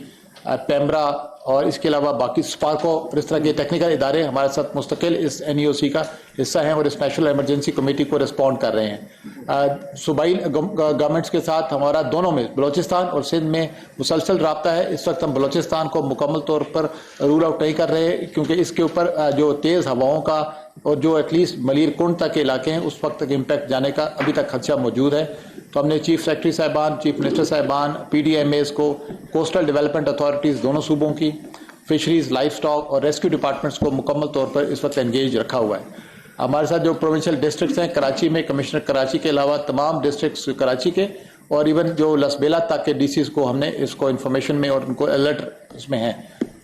PEMRA, اور اس کے علاوہ باقی سپارکو اور اس طرح کے ٹیکنیکل ادارے ہمارے ساتھ مستقل اس NEOC کا حصہ ہیں اور اس نیشنل ایمرجنسی کمیٹی کو رسپونڈ کر رہے ہیں. صوبائی گورنمنٹس کے ساتھ ہمارا دونوں میں, بلوچستان اور سندھ میں مسلسل رابطہ ہے. اس وقت ہم بلوچستان کو مکمل طور پر رول آؤٹ نہیں کر رہے کیونکہ اس کے اوپر جو تیز ہواؤں کا اور جو ایٹ لیسٹ ملیر کنڈ تک کے علاقے ہیں اس وقت تک امپیکٹ جانے کا ابھی تک خدشہ موجود ہے. تو ہم نے چیف سیکرٹری صاحبان, چیف منسٹر صاحبان, PDMAs کو, کوسٹل ڈیولپمنٹ اتھارٹیز دونوں صوبوں کی, فشریز, لائف سٹاک اور ریسکیو ڈپارٹمنٹس کو مکمل طور پر اس وقت انگیج رکھا ہوا ہے. ہمارے ساتھ جو پروونشل ڈسٹرکٹس ہیں, کراچی میں کمشنر کراچی کے علاوہ تمام ڈسٹرکٹس کراچی کے, اور ایون جو لسبیلا تک کے DCs کو ہم نے اس کو انفارمیشن میں اور ان کو الرٹ اس میں ہیں.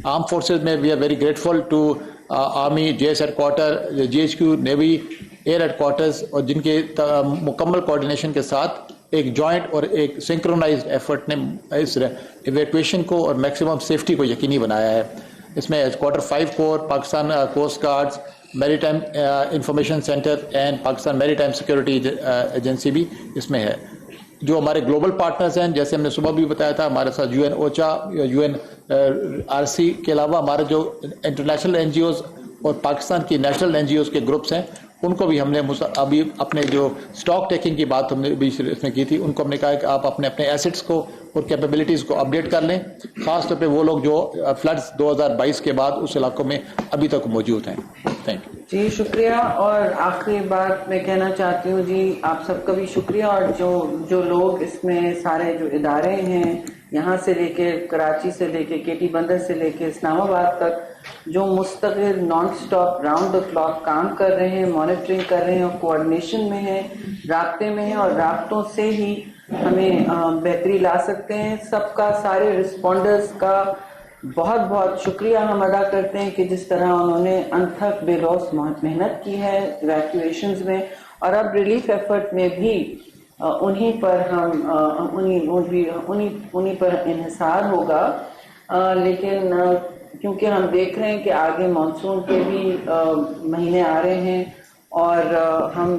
آرم فورسز میں we are very grateful to army, JS headquarter, GHQ, navy, air headquarters, اور جن کے مکمل کوآرڈینیشن کے ساتھ ایک جوائنٹ اور ایک سنکرونائزڈ ایفرٹ نے اس ایویکویشن کو اور میکسیمم سیفٹی کو یقینی بنایا ہے. اس میں ہیڈ کوارٹر 5 کور, پاکستان کوسٹ گارڈز, میری time information centre and Pakistan میری ٹائم سیکورٹی ایجنسی بھی اس میں ہے. جو ہمارے گلوبل پارٹنرز ہیں جیسے ہم نے صبح بھی بتایا تھا ہمارے ساتھ UN اوچا UN RC کے علاوہ ہمارے جو انٹرنیشنل NGOز اور پاکستان کی نیشنل NGOز کے گروپس ہیں ان کو بھی ہم نے ابھی اپنے جو اسٹاک ٹیکنگ کی بات ہم نے بھی اس میں کی تھی ان کو ہم نے کہا کہ آپ اپنے ایسٹس کو اور کیپیبلٹیز کو اپڈیٹ کر لیں, خاص طور پہ وہ لوگ جو فلڈز 2022 کے بعد اس علاقوں میں ابھی تک موجود ہیں. Thank you. جی شکریہ. اور آخری بات میں کہنا چاہتی ہوں جی آپ سب کا بھی شکریہ, اور جو لوگ اس میں سارے جو ادارے ہیں یہاں سے لے کے کراچی سے لے کے KT بندر سے لے کے اسلام آباد تک جو مستقل nonstop round the clock کام کر رہے ہیں, مانیٹرنگ کر رہے ہیں اور کوآرڈینیشن میں ہیں, رابطے میں ہیں اور رابطوں سے ہی ہمیں بہتری لا سکتے ہیں. سب کا سارے رسپونڈرز کا بہت بہت شکریہ ہم ادا کرتے ہیں کہ جس طرح انہوں نے انتھک بے لوث محنت کی ہے ایویکویشنز میں, اور اب ریلیف ایفرٹ میں بھی انہی پر ہم انہی پر انحصار ہوگا. لیکن کیونکہ ہم دیکھ رہے ہیں کہ آگے مانسون کے بھی مہینے آ رہے ہیں اور ہم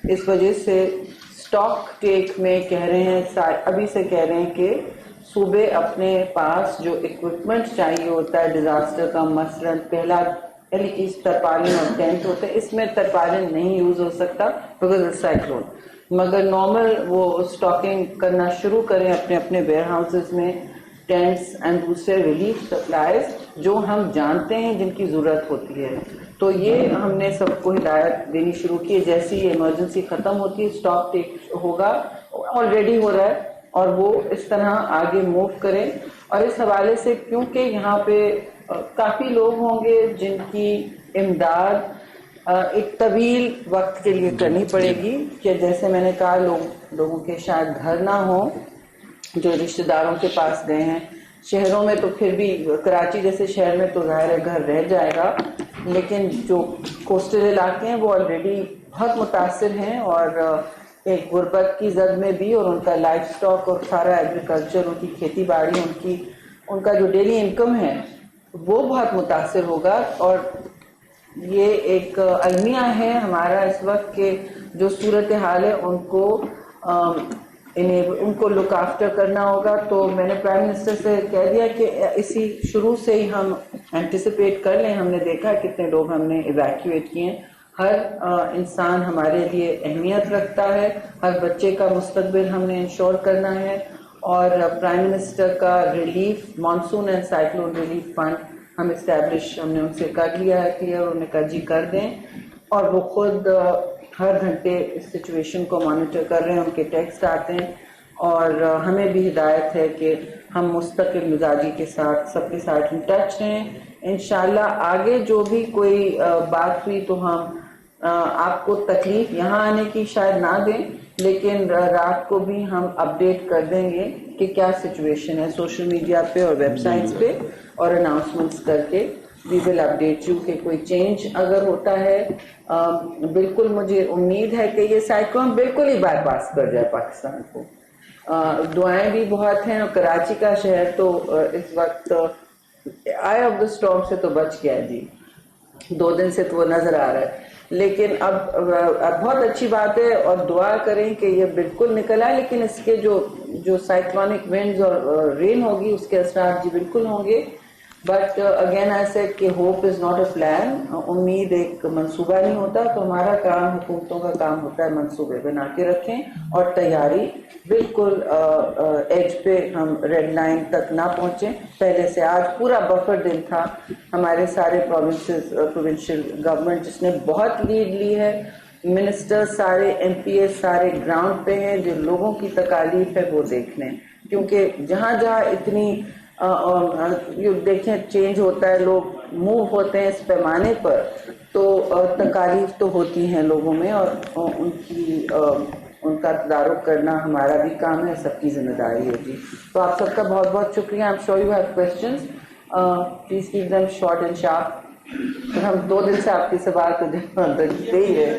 اس وجہ سے اسٹاک ٹیک میں کہہ رہے ہیں, ابھی سے کہہ رہے ہیں کہ صوبے اپنے پاس جو اکوپمنٹ چاہیے ہوتا ہے ڈیزاسٹر کا, مثلا پہلی چیز ترپالن اور ٹینٹ ہوتا ہے, اس میں ترپالن نہیں یوز ہو سکتا بیکاز آف سائیکلون, مگر نارمل وہ اسٹاکنگ کرنا شروع کریں اپنے اپنے ویئر ہاؤسز میں, ٹینٹس اینڈ دوسرے ریلیف سپلائز جو ہم جانتے ہیں جن کی ضرورت ہوتی ہے. تو یہ ہم نے سب کو ہدایت دینی شروع کی ہے, جیسے یہ ایمرجنسی ختم ہوتی ہے اسٹاک ٹیک ہوگا, آلریڈی ہو رہا ہے, اور وہ اس طرح آگے موو کریں. اور اس حوالے سے کیونکہ یہاں پہ کافی لوگ ہوں گے جن کی امداد ایک طویل وقت کے لیے کرنی پڑے گی, کہ جیسے میں نے کہا لوگوں کے شاید گھر نہ ہوں جو رشتہ داروں کے پاس گئے ہیں. شہروں میں تو پھر بھی کراچی جیسے شہر میں تو ظاہر ہے گھر رہ جائے گا, لیکن جو کوسٹل علاقے ہیں وہ آلریڈی بہت متاثر ہیں اور ایک غربت کی زد میں بھی, اور ان کا لائف سٹاک اور سارا ایگریکلچر, ان کی کھیتی باڑی, ان کا جو ڈیلی انکم ہے وہ بہت متاثر ہوگا. اور یہ ایک المیہ ہے ہمارا اس وقت کہ جو صورتحال ہے ان کو لک آفٹر کرنا ہوگا. تو میں نے پرائم منسٹر سے کہہ دیا کہ اسی شروع سے ہی ہم اینٹیسپیٹ کر لیں. ہم نے دیکھا کتنے لوگ ہم نے ایویکویٹ کیے ہیں. ہر انسان ہمارے لیے اہمیت رکھتا ہے, ہر بچے کا مستقبل ہم نے انشور کرنا ہے. اور پرائم منسٹر کا relief monsoon and cyclone relief fund ہم اسٹیبلش ہم نے ان سے کر لیا ہے کلیئر, انہوں نے کہا جی کر دیں, اور وہ خود ہر گھنٹے اس سچویشن کو مانیٹر کر رہے ہیں, ان کے ٹیکسٹ آتے ہیں. اور ہمیں بھی ہدایت ہے کہ ہم مستقل مزاجی کے ساتھ سب کے ساتھ ان ٹچ رہیں. انشاءاللہ آگے جو بھی کوئی بات ہوئی تو ہم آپ کو تکلیف یہاں آنے کی شاید نہ دیں, لیکن رات کو بھی ہم اپڈیٹ کر دیں گے کہ کیا سچویشن ہے سوشل میڈیا پہ اور ویب سائٹس پہ, اور اناؤنسمنٹس کر کے وی ول اپڈیٹ یو کہ کوئی چینج اگر ہوتا ہے. بالکل مجھے امید ہے کہ یہ سائیکلون بالکل ہی بائی پاس کر جائے پاکستان کو. دعائیں بھی بہت ہیں, اور کراچی کا شہر تو اس وقت آئی آف دا اسٹارم سے تو بچ گیا جی, 2 دن سے تو وہ نظر آ رہا ہے. لیکن اب بہت اچھی بات ہے, اور دعا کریں کہ یہ بالکل نکل آئے, لیکن اس کے جو سائیکلونک ونڈز اور رین ہوگی اس کے اثرات جی بالکل ہوں گے. بٹ اگین آئی سیڈ کہ hope is not a plan, امید ایک منصوبہ نہیں ہوتا. تو ہمارا کام, حکومتوں کا کام ہوتا ہے منصوبے بنا کے رکھیں اور تیاری بالکل ایج پہ ہم ریڈ لائن تک نہ پہنچیں. پہلے سے آج پورا بفر دن تھا ہمارے سارے پروونشل گورنمنٹ جس نے بہت لیڈ لی ہے, منسٹر سارے MPA سارے گراؤنڈ پہ ہیں, جو لوگوں کی تکالیف ہے وہ دیکھ لیں, کیونکہ جہاں جہاں اتنی دیکھیں چینج ہوتا ہے, لوگ موو ہوتے ہیں اس پیمانے پر, تو تکالیف تو ہوتی ہیں لوگوں میں, اور ان کا تدارک کرنا ہمارا بھی کام ہے, سب کی ذمہ داری ہے جی. تو آپ سب کا بہت بہت شکریہ. I am sure you have questions, please keep them short and sharp. ہم 2 دن سے آپ کی سوال کو دے ہی ہے.